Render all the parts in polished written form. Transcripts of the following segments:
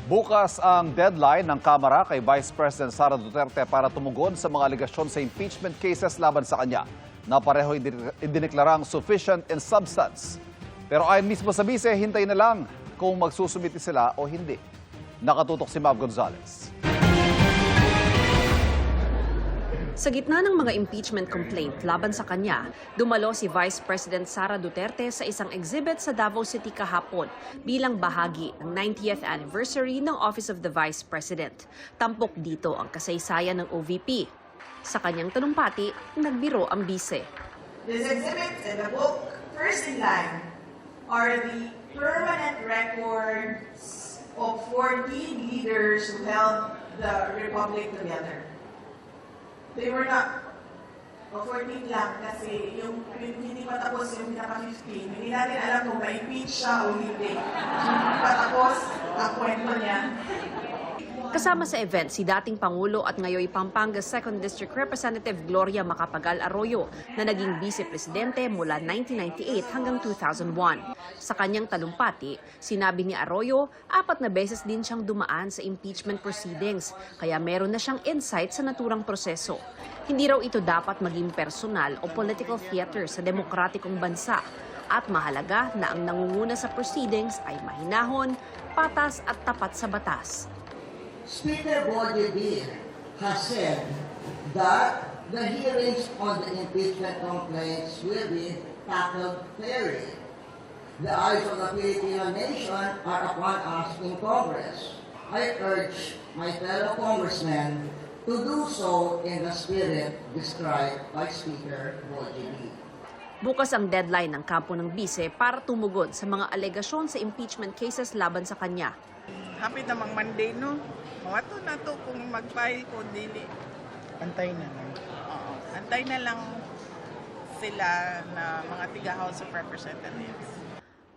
Bukas ang deadline ng Kamara kay Vice President Sara Duterte para tumugon sa mga aligasyon sa impeachment cases laban sa kanya na pareho idineklarang sufficient in substance. Pero ayon mismo sa bise, hintay na lang kung magsusumiti sila o hindi. Nakatutok si Mav Gonzalez. Sa gitna ng mga impeachment complaint laban sa kanya, dumalo si Vice President Sara Duterte sa isang exhibit sa Davao City kahapon bilang bahagi ng 90th anniversary ng Office of the Vice President. Tampok dito ang kasaysayan ng OVP. Sa kanyang talumpati, nagbiro ang bise. This exhibit and the book, first in line, are the permanent records of 14 leaders who held the Republic together. They were not 14 lang kasi yung hindi pa tapos yung pinaka-15. Hindi natin alam kung ma-impeach siya o hindi. Hindi pa tapos ang kwento niya. Kasama sa event si dating Pangulo at ngayoy Pampanga 2nd District Representative Gloria Macapagal Arroyo na naging vice-presidente mula 1998 hanggang 2001. Sa kanyang talumpati, sinabi ni Arroyo, 4 na beses din siyang dumaan sa impeachment proceedings, kaya meron na siyang insight sa naturang proseso. Hindi raw ito dapat maging personal o political theater sa demokratikong bansa. At mahalaga na ang nangunguna sa proceedings ay mahinahon, patas at tapat sa batas. Speaker Boyd has said that the hearings on the impeachment complaints will be tackled fairly. The eyes of the Filipino nation are upon us in Congress. I urge my fellow congressmen to do so in the spirit described by Speaker Boyd. Bukas ang deadline ng kampo ng bise para tumugon sa mga alegasyon sa impeachment cases laban sa kanya. Hapit namang Monday, no? Mawato na to kung mag-file ko, dili. Antay na lang. Oo. Antay na lang sila na mga tiga-House of Representatives.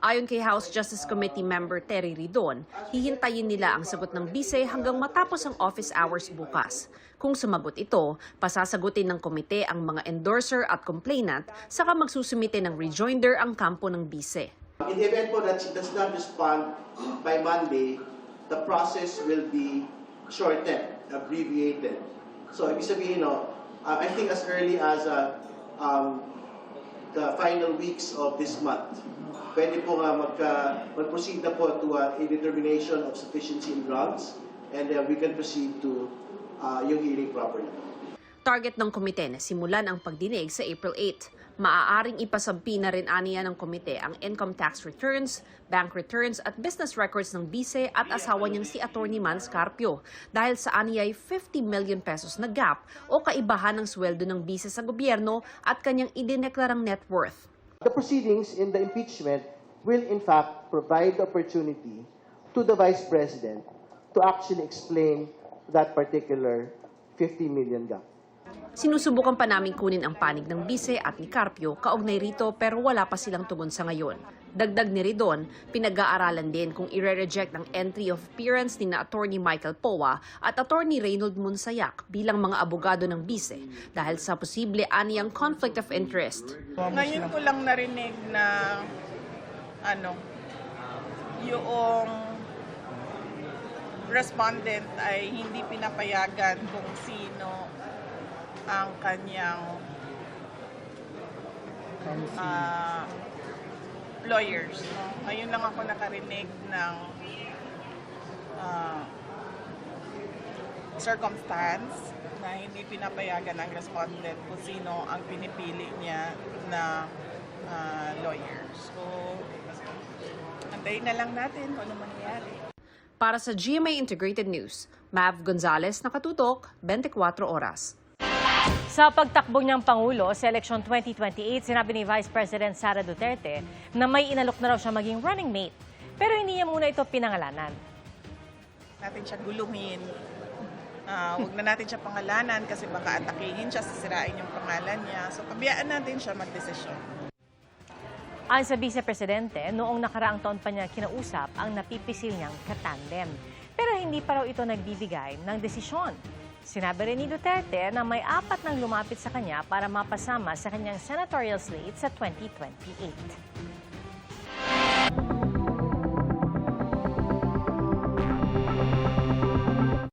Ayon kay House Justice Committee member Terry Ridon, hihintayin nila ang sagot ng bise hanggang matapos ang office hours bukas. Kung sumagot ito, pasasagutin ng komite ang mga endorser at complainant, saka magsusumite ng rejoinder ang kampo ng bise. In the event po that she does not respond by Monday, the process will be shortened, abbreviated. So, ibig sabihin, I think as early as the final weeks of this month, pwede po nga mag-proceed na po to a determination of sufficiency in grounds, and we can proceed to yung hearing properly. Target ng komite na simulan ang pagdinig sa April 8. Maaaring ipasampi na rin aniya ng komite ang income tax returns, bank returns at business records ng bise at asawa niyang si Atty. Mans Carpio dahil sa aniyay 50 million pesos na gap o kaibahan ng sweldo ng bise sa gobyerno at kanyang idineklarang net worth. The proceedings in the impeachment will in fact provide the opportunity to the Vice President to actually explain that particular 50 million gap. Sinusubukan pa namin kunin ang panig ng bise at ni Carpio kaugnay rito pero wala pa silang tugon sa ngayon. Dagdag ni Ridon, pinag-aaralan din kung i-reject ang entry of appearance ni na Atty. Michael Poa at Atty. Reynold Monsayak bilang mga abogado ng bise dahil sa posible aniyang conflict of interest. Ngayon ko lang narinig na yung respondent ay hindi pinapayagan kung sino ang kanyang lawyers. Ngayon lang ako nakarinig ng circumstance na hindi pinapayagan ang respondent kung sino ang pinipili niya na lawyer. So, antayin na lang natin kung ano mangyayari. Para sa GMA Integrated News, Mav Gonzalez, nakatutok, 24 oras. Sa pagtakbo niyang Pangulo sa eleksyon 2028, sinabi ni Vice President Sara Duterte na may inalok na raw siya maging running mate. Pero hindi niya muna ito pinangalanan. Natin siya guluhin. Huwag na natin siya pangalanan kasi baka atakihin siya, sisirain yung pangalan niya. So, pabayaan natin siya magdesisyon. Ayon sa Vice Presidente, noong nakaraang taon pa niya kinausap ang napipisil niyang katandem. Pero hindi pa raw ito nagbibigay ng desisyon. Sinabi rin ni Duterte na may 4 nang lumapit sa kanya para mapasama sa kanyang senatorial slate sa 2028.